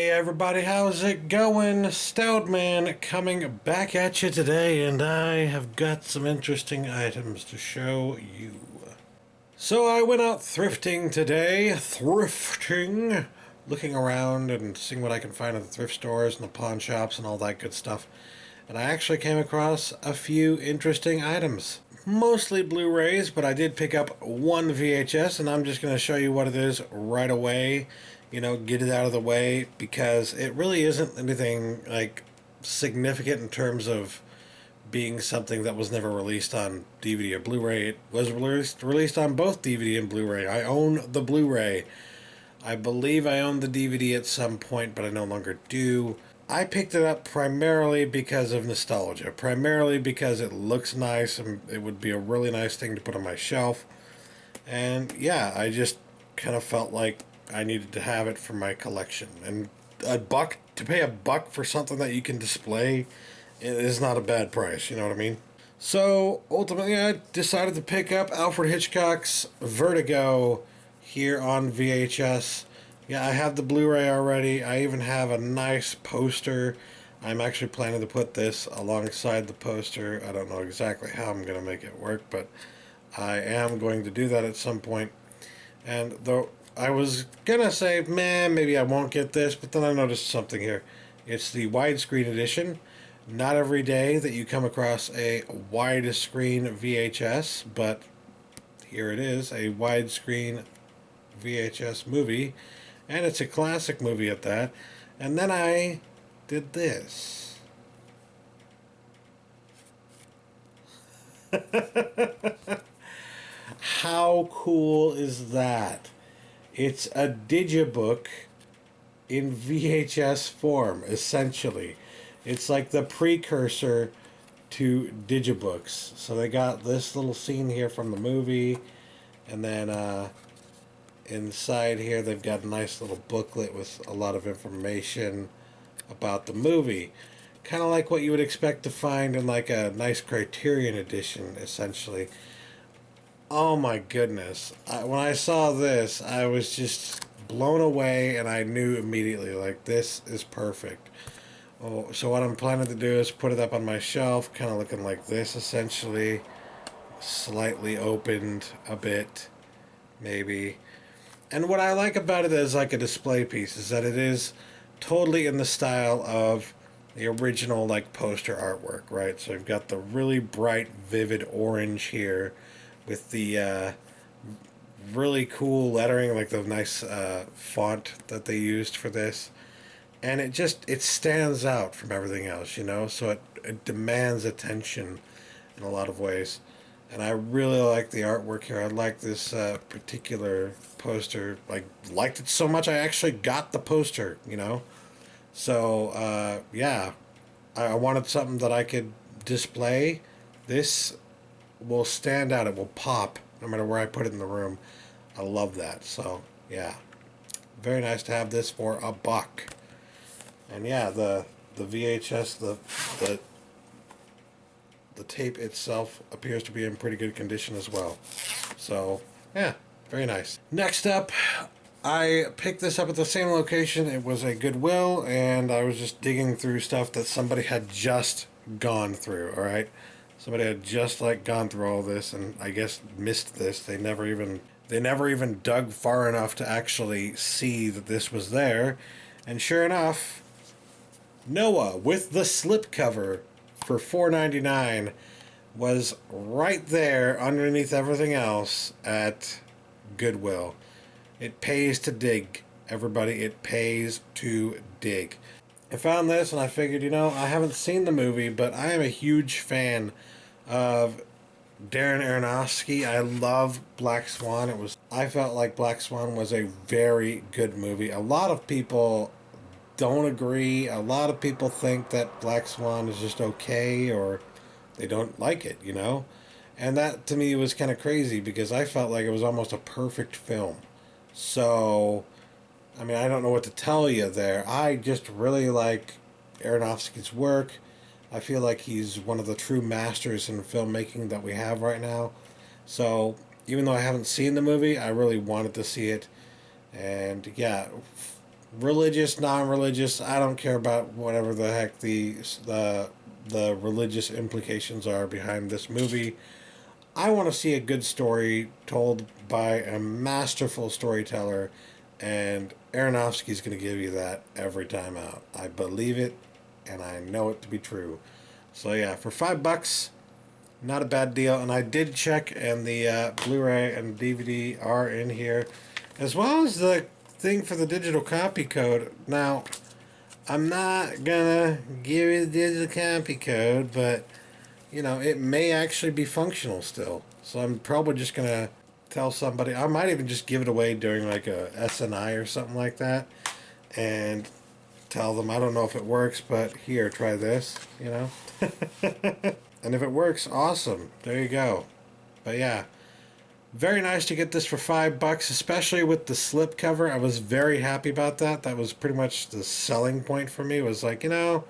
Hey everybody, how's it going? Stoud Man coming back at you today, and I have got some interesting items to show you. So I went out thrifting today, looking around and seeing what I can find at the thrift stores and the pawn shops and all that good stuff. And I actually came across a few interesting items. Mostly Blu-rays, but I did pick up one VHS, and I'm just going to show you what it is right away. You know, get it out of the way, because it really isn't anything like significant in terms of being something that was never released on DVD or Blu-ray. It was released on both DVD and Blu-ray. I own the Blu-ray. I believe I owned the DVD at some point, but I no longer do. I picked it up primarily because of nostalgia, primarily because it looks nice and it would be a really nice thing to put on my shelf. And yeah, I just kind of felt like I needed to have it for my collection. And to pay a buck for something that you can display, it is not a bad price, you know what I mean? So ultimately I decided to pick up Alfred Hitchcock's Vertigo here on VHS. Yeah, I have the Blu-ray already. I even have a nice poster. I'm actually planning to put this alongside the poster. I don't know exactly how I'm going to make it work, but I am going to do that at some point. And though I was going to say, man, maybe I won't get this, but then I noticed something here. It's the widescreen edition. Not every day that you come across a widescreen VHS, but here it is, a widescreen VHS movie. And it's a classic movie at that. And then I did this. How cool is that? It's a digibook in VHS form, essentially. It's like the precursor to digibooks. So they got this little scene here from the movie, and then inside here they've got a nice little booklet with a lot of information about the movie, kind of like what you would expect to find in like a nice Criterion edition, essentially. Oh my goodness, when I saw this I was just blown away, and I knew immediately, like, this is perfect. Oh, so what I'm planning to do is put it up on my shelf, kind of looking like this, essentially, slightly opened a bit, maybe. And what I like about it as like a display piece is that it is totally in the style of the original like poster artwork, right? So you've got the really bright, vivid orange here with the really cool lettering, like the nice font that they used for this. And it stands out from everything else, you know? So it demands attention in a lot of ways. And I really like the artwork here. I like this particular poster. I liked it so much I actually got the poster, you know? So, yeah. I wanted something that I could display. This will stand out. It will pop no matter where I put it in the room. I love that. So, yeah. Very nice to have this for a buck. And yeah, the VHS, the tape itself appears to be in pretty good condition as well. So, yeah, very nice. Next up, I picked this up at the same location. It was a Goodwill, and I was just digging through stuff that somebody had just gone through, alright? Somebody had just, like, gone through all this, and I guess missed this. They never even dug far enough to actually see that this was there. And sure enough, Noah, with the slipcover for $4.99, was right there underneath everything else at Goodwill. It pays to dig, everybody. It pays to dig. I found this and I figured, you know, I haven't seen the movie, but I am a huge fan of Darren Aronofsky. I love Black Swan. I felt like Black Swan was a very good movie. A lot of people don't agree. A lot of people think that Black Swan is just okay, or they don't like it, you know? And that to me was kind of crazy, because I felt like it was almost a perfect film. So, I mean, I don't know what to tell you there. I just really like Aronofsky's work. I feel like he's one of the true masters in filmmaking that we have right now. So, even though I haven't seen the movie, I really wanted to see it. And yeah, religious, non-religious, I don't care about whatever the heck the religious implications are behind this movie. I want to see a good story told by a masterful storyteller, and Aronofsky's going to give you that every time out. I believe it, and I know it to be true. So yeah, for $5, not a bad deal. And I did check, and the Blu-ray and DVD are in here, as well as the thing for the digital copy code. Now, I'm not gonna give you the digital copy code, but you know, it may actually be functional still. So I'm probably just gonna tell somebody. I might even just give it away during like a SNI or something like that, and tell them, I don't know if it works, but here, try this. You know, and if it works, awesome. There you go. But yeah, very nice to get this for $5, especially with the slip cover. I was very happy about that. That was pretty much the selling point for me. It was like, you know,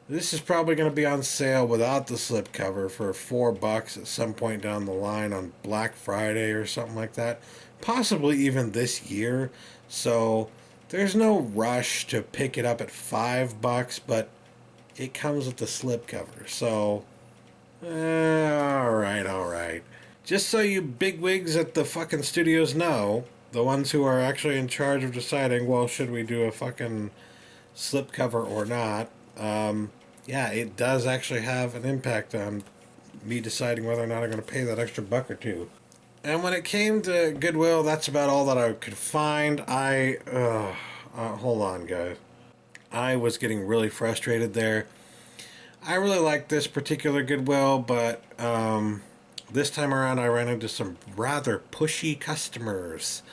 this is probably going to be on sale without the slipcover for $4 at some point down the line on Black Friday or something like that. Possibly even this year. So there's no rush to pick it up at $5, but it comes with the slipcover. So, alright, alright. Just so you bigwigs at the fucking studios know, the ones who are actually in charge of deciding, well, should we do a fucking slipcover or not, yeah, it does actually have an impact on me deciding whether or not I'm going to pay that extra buck or two. And when it came to Goodwill, that's about all that I could find. Hold on, guys. I was getting really frustrated there. I really like this particular Goodwill, but this time around I ran into some rather pushy customers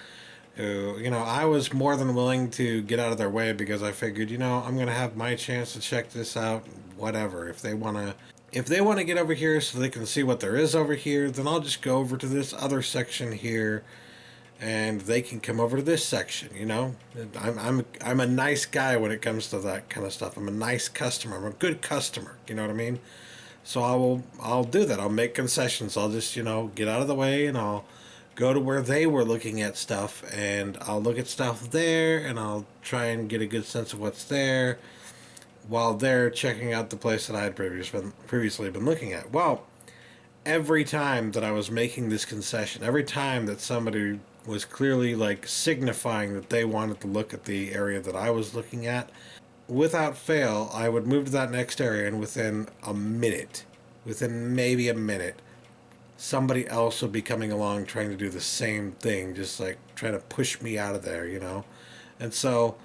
who, you know, I was more than willing to get out of their way because I figured, you know, I'm going to have my chance to check this out, whatever. If they want to get over here so they can see what there is over here, then I'll just go over to this other section here and they can come over to this section, you know? I'm a nice guy when it comes to that kind of stuff. I'm a nice customer. I'm a good customer, you know what I mean? So I'll do that. I'll make concessions. I'll just, you know, get out of the way and I'll go to where they were looking at stuff and I'll look at stuff there and I'll try and get a good sense of what's there while they're checking out the place that I had previously been looking at. Well, every time that I was making this concession, every time that somebody was clearly like signifying that they wanted to look at the area that I was looking at, without fail, I would move to that next area and within maybe a minute, somebody else would be coming along trying to do the same thing, just like trying to push me out of there, you know? And so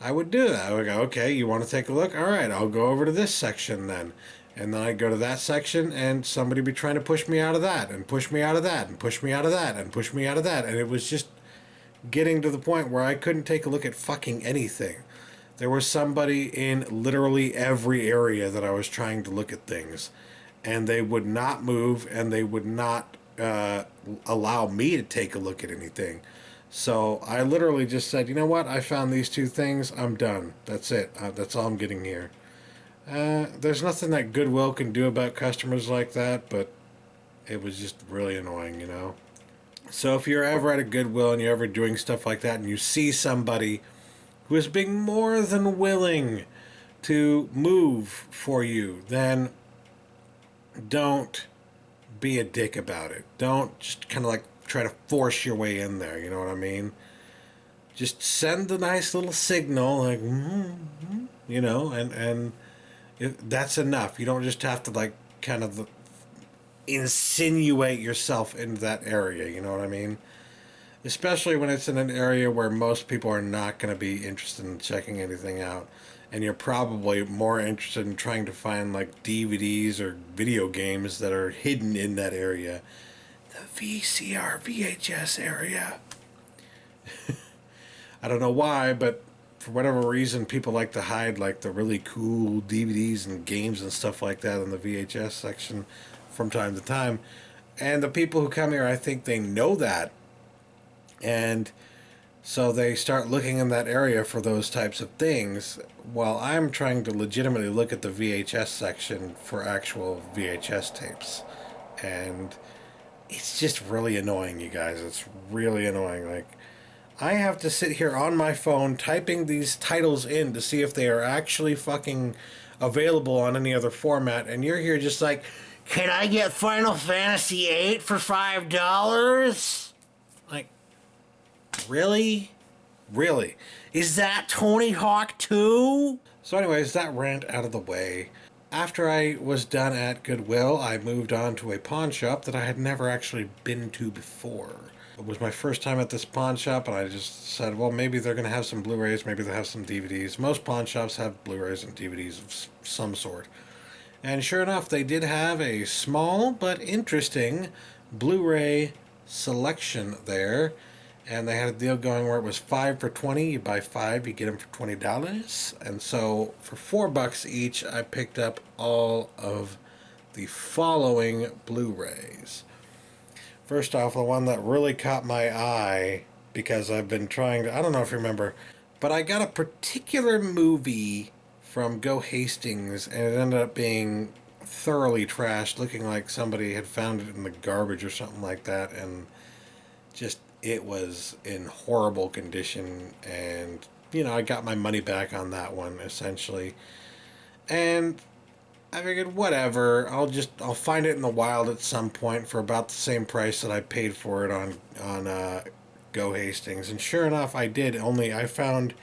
I would do that. I would go, okay, you want to take a look? All right, I'll go over to this section then. And then I'd go to that section and somebody would be trying to push me out of that and push me out of that and push me out of that and push me out of that. And it was just getting to the point where I couldn't take a look at fucking anything. There was somebody in literally every area that I was trying to look at things. And they would not move and they would not allow me to take a look at anything. So I literally just said, you know what? I found these two things. I'm done. That's it. That's all I'm getting here. There's nothing that Goodwill can do about customers like that, but it was just really annoying, you know? So if you're ever at a Goodwill and you're ever doing stuff like that and you see somebody who is being more than willing to move for you, then don't be a dick about it. Don't just kind of like try to force your way in there, you know what I mean? Just send a nice little signal, like, you know, and that's enough. You don't just have to like kind of insinuate yourself into that area, you know what I mean? Especially when it's in an area where most people are not going to be interested in checking anything out. And you're probably more interested in trying to find like DVDs or video games that are hidden in that area. The VCR, VHS area. I don't know why, but for whatever reason, people like to hide like the really cool DVDs and games and stuff like that in the VHS section from time to time. And the people who come here, I think they know that. And so they start looking in that area for those types of things while I'm trying to legitimately look at the VHS section for actual VHS tapes. And it's just really annoying, you guys. It's really annoying. Like, I have to sit here on my phone typing these titles in to see if they are actually fucking available on any other format, and you're here just like, can I get Final Fantasy VIII for $5? Like, really? Really? Is that Tony Hawk 2? So anyways, that rant out of the way. After I was done at Goodwill, I moved on to a pawn shop that I had never actually been to before. It was my first time at this pawn shop, and I just said, well, maybe they're going to have some Blu-rays, maybe they'll have some DVDs. Most pawn shops have Blu-rays and DVDs of some sort. And sure enough, they did have a small but interesting Blu-ray selection there. And they had a deal going where it was 5 for $20. You buy 5, you get them for $20. And so for $4 each, I picked up all of the following Blu-rays. First off, the one that really caught my eye, because I've been trying to, I don't know if you remember, but I got a particular movie from Go Hastings, and it ended up being thoroughly trashed, looking like somebody had found it in the garbage or something like that, and just, it was in horrible condition. And I got my money back on that one essentially, and I figured whatever, I'll find it in the wild at some point for about the same price that I paid for it on Go Hastings. And sure enough, I did, only I found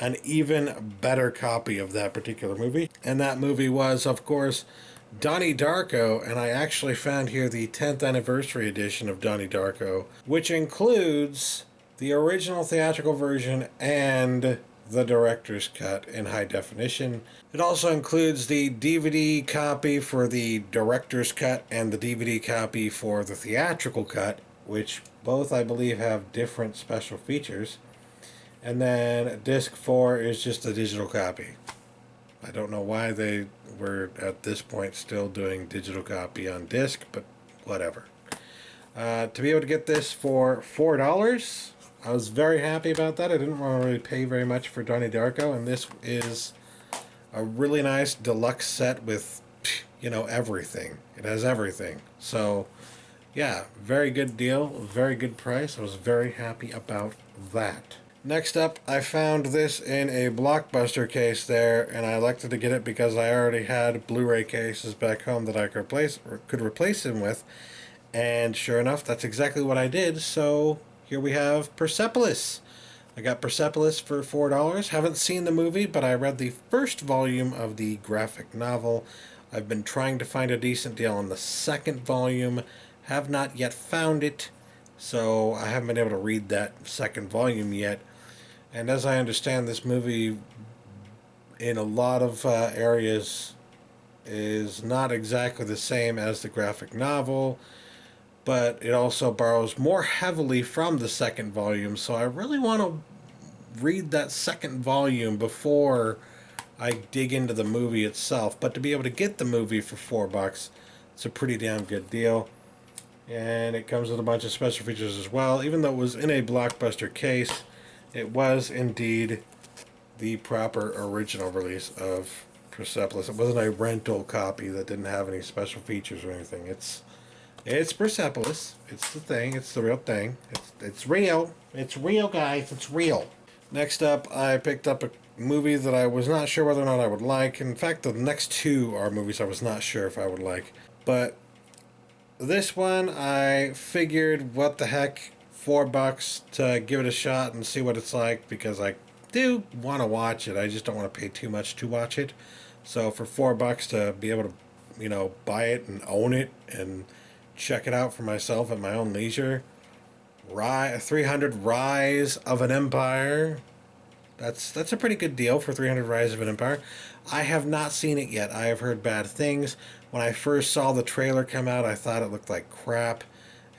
an even better copy of that particular movie, and that movie was, of course, Donnie Darko. And I actually found here the 10th anniversary edition of Donnie Darko, which includes the original theatrical version and the director's cut in high definition. It also includes the DVD copy for the director's cut and the DVD copy for the theatrical cut, which both, I believe, have different special features. And then disc 4 is just a digital copy. I don't know why they were at this point still doing digital copy on disc, but whatever. To be able to get this for $4, I was very happy about that. I didn't want to really pay very much for Donnie Darko, and this is a really nice deluxe set with, everything. It has everything. So, yeah, very good deal, very good price. I was very happy about that. Next up, I found this in a Blockbuster case there, and I elected to get it because I already had Blu-ray cases back home that I could replace them with. And sure enough, that's exactly what I did. So here we have Persepolis. I got Persepolis for $4. Haven't seen the movie, but I read the first volume of the graphic novel. I've been trying to find a decent deal on the second volume. Have not yet found it, so I haven't been able to read that second volume yet. And as I understand, this movie in a lot of areas is not exactly the same as the graphic novel, but it also borrows more heavily from the second volume. So I really want to read that second volume before I dig into the movie itself. But to be able to get the movie for $4, it's a pretty damn good deal. And it comes with a bunch of special features as well. Even though it was in a Blockbuster case, it was indeed the proper original release of Persepolis. It wasn't a rental copy that didn't have any special features or anything. It's Persepolis. It's the thing. It's the real thing. It's real. It's real, guys. It's real. Next up, I picked up a movie that I was not sure whether or not I would like. In fact, the next two are movies I was not sure if I would like. But this one, I figured, what the heck, $4 to give it a shot and see what it's like, because I do want to watch it. I just don't want to pay too much to watch it. So for $4 to be able to, buy it and own it and check it out for myself at my own leisure. 300 Rise of an Empire. That's a pretty good deal for 300 Rise of an Empire. I have not seen it yet. I have heard bad things. When I first saw the trailer come out, I thought it looked like crap.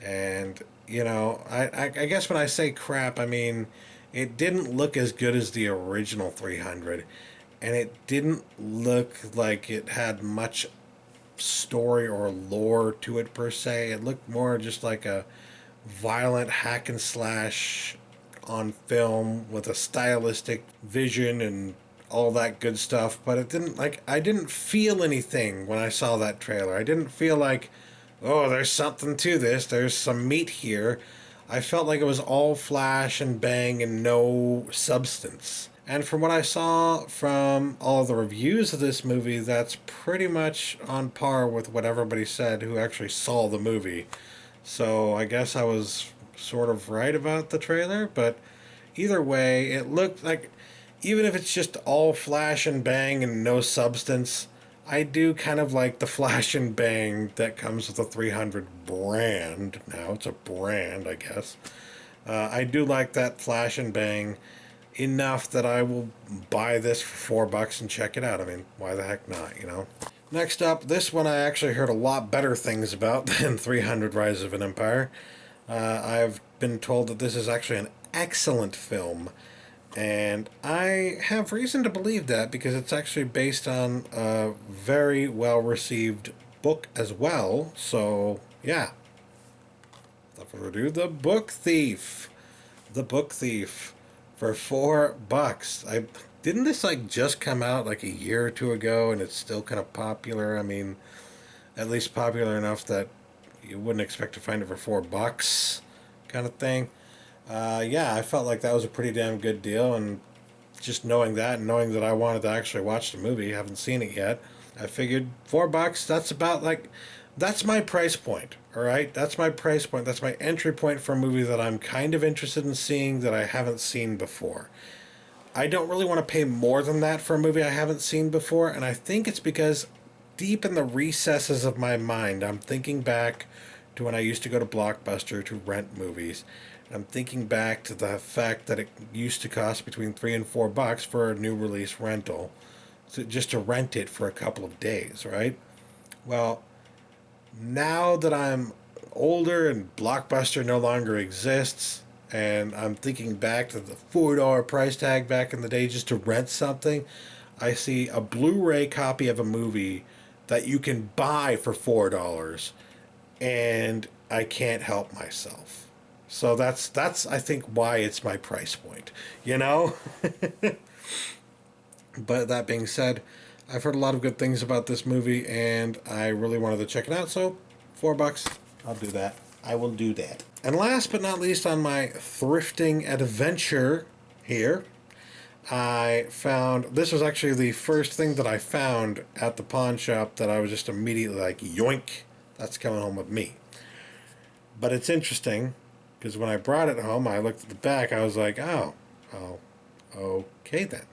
And, I guess when I say crap, I mean, it didn't look as good as the original 300. And it didn't look like it had much story or lore to it per se. It looked more just like a violent hack and slash on film with a stylistic vision and all that good stuff, but it didn't, I didn't feel anything when I saw that trailer. I didn't feel like, oh, there's something to this, there's some meat here. I felt like it was all flash and bang and no substance. And from what I saw from all the reviews of this movie, that's pretty much on par with what everybody said who actually saw the movie. So I guess I was sort of right about the trailer, but either way, it looked like, even if it's just all flash and bang and no substance, I do kind of like the flash and bang that comes with the 300 brand. Now it's a brand, I guess. I do like that flash and bang enough that I will buy this for $4 and check it out. I mean, why the heck not, you know? Next up, this one I actually heard a lot better things about than 300 Rise of an Empire. I've been told that this is actually an excellent film, and I have reason to believe that because it's actually based on a very well-received book as well. So, yeah. Without further ado, The Book Thief. The Book Thief for $4. Didn't this like just come out like a year or two ago, and it's still kind of popular? I mean, at least popular enough that you wouldn't expect to find it for $4 kind of thing. Yeah, I felt like that was a pretty damn good deal, and just knowing that and knowing that I wanted to actually watch the movie, haven't seen it yet, I figured $4, that's about like, that's my price point, all right? That's my price point. That's my entry point for a movie that I'm kind of interested in seeing that I haven't seen before. I don't really want to pay more than that for a movie I haven't seen before, and I think it's because deep in the recesses of my mind, I'm thinking back to when I used to go to Blockbuster to rent movies. I'm thinking back to the fact that it used to cost between $3 and $4 for a new release rental, so just to rent it for a couple of days, right? Well, now that I'm older and Blockbuster no longer exists, and I'm thinking back to the $4 price tag back in the day just to rent something, I see a Blu-ray copy of a movie that you can buy for $4, and I can't help myself. So that's I think why it's my price point, you know? But that being said, I've heard a lot of good things about this movie, and I really wanted to check it out, so $4, I'll do that. I will do that. And last but not least on my thrifting adventure here, I found, this was actually the first thing that I found at the pawn shop that I was just immediately like, yoink, that's coming home with me. But it's interesting, because when I brought it home, I looked at the back, I was like, oh, okay then.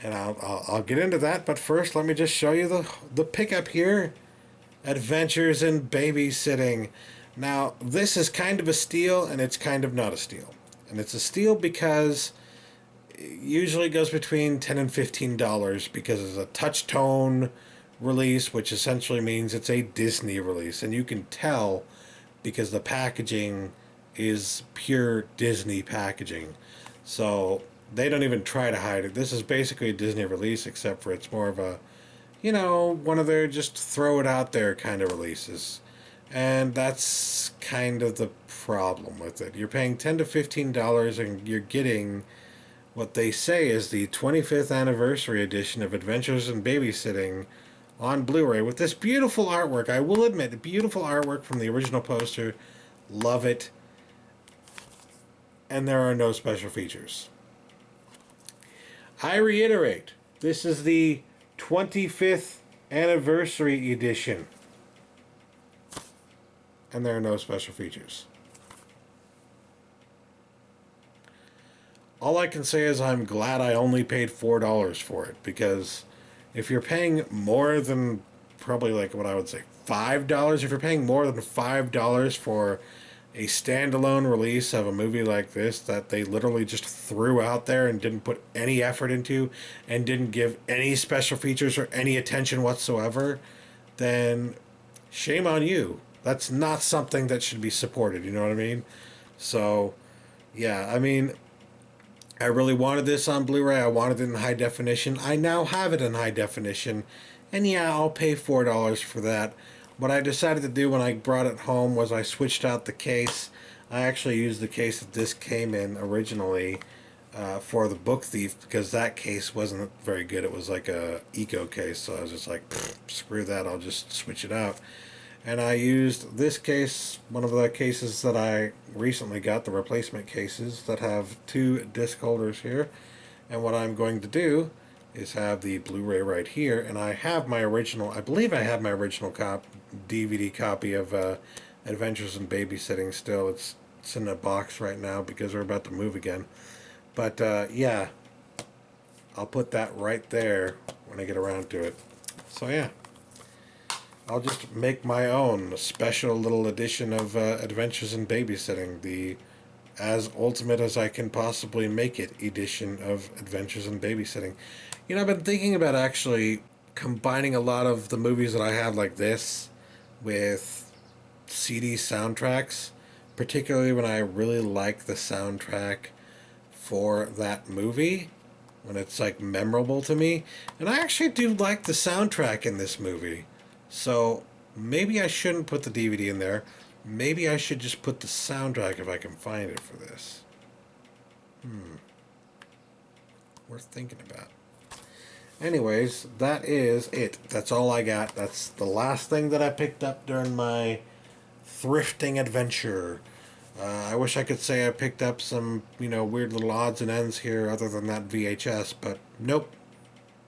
And I'll get into that, but first let me just show you the pickup here. Adventures in Babysitting. Now, this is kind of a steal, and it's kind of not a steal. And it's a steal because it usually goes between $10 and $15 because it's a touch tone release, which essentially means it's a Disney release. And you can tell because the packaging is pure Disney packaging. So they don't even try to hide it. This is basically a Disney release, except for it's more of a, you know, one of their just throw it out there kind of releases. And that's kind of the problem with it. You're paying $10 to $15 and you're getting what they say is the 25th anniversary edition of Adventures in Babysitting on Blu-ray with this beautiful artwork. I will admit, beautiful artwork from the original poster. Love it. And there are no special features. I reiterate, this is the 25th anniversary edition. And there are no special features. All I can say is I'm glad I only paid $4 for it, because if you're paying more than probably like what I would say $5, if you're paying more than $5 for a standalone release of a movie like this that they literally just threw out there and didn't put any effort into and didn't give any special features or any attention whatsoever, then shame on you. That's not something that should be supported, you know what I mean? So, yeah, I mean, I really wanted this on Blu-ray. I wanted it in high definition. I now have it in high definition. And yeah, I'll pay $4 for that. What I decided to do when I brought it home was I switched out the case. I actually used the case that this came in originally for the Book Thief, because that case wasn't very good. It was like a eco case, so I was just like, screw that, I'll just switch it out. And I used this case, one of the cases that I recently got, the replacement cases that have 2 disc holders here. And what I'm going to do is have the Blu-ray right here, and I have my original, I believe I have my original DVD copy of Adventures in Babysitting still. It's in a box right now because we're about to move again. But yeah, I'll put that right there when I get around to it. So yeah, I'll just make my own special little edition of Adventures in Babysitting, the as ultimate as I can possibly make it edition of Adventures in Babysitting. You know, I've been thinking about actually combining a lot of the movies that I have like this with CD soundtracks, particularly when I really like the soundtrack for that movie, when it's like memorable to me. And I actually do like the soundtrack in this movie. So maybe I shouldn't put the DVD in there. Maybe I should just put the soundtrack if I can find it for this. Worth thinking about. Anyways, that is it. That's all I got. That's the last thing that I picked up during my thrifting adventure. I wish I could say I picked up some, weird little odds and ends here other than that VHS, but nope.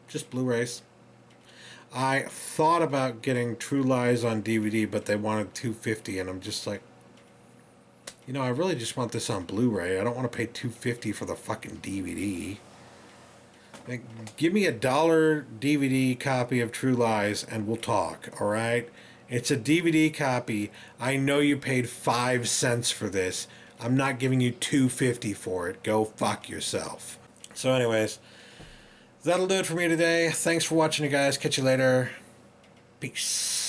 Just Blu-rays. I thought about getting True Lies on DVD, but they wanted $2.50, and I'm just like, I really just want this on Blu-ray. I don't want to pay $2.50 for the fucking DVD. Like, give me $1 DVD copy of True Lies, and we'll talk. All right? It's a DVD copy. I know you paid 5 cents for this. I'm not giving you $2.50 for it. Go fuck yourself. So, anyways. That'll do it for me today. Thanks for watching, you guys. Catch you later. Peace.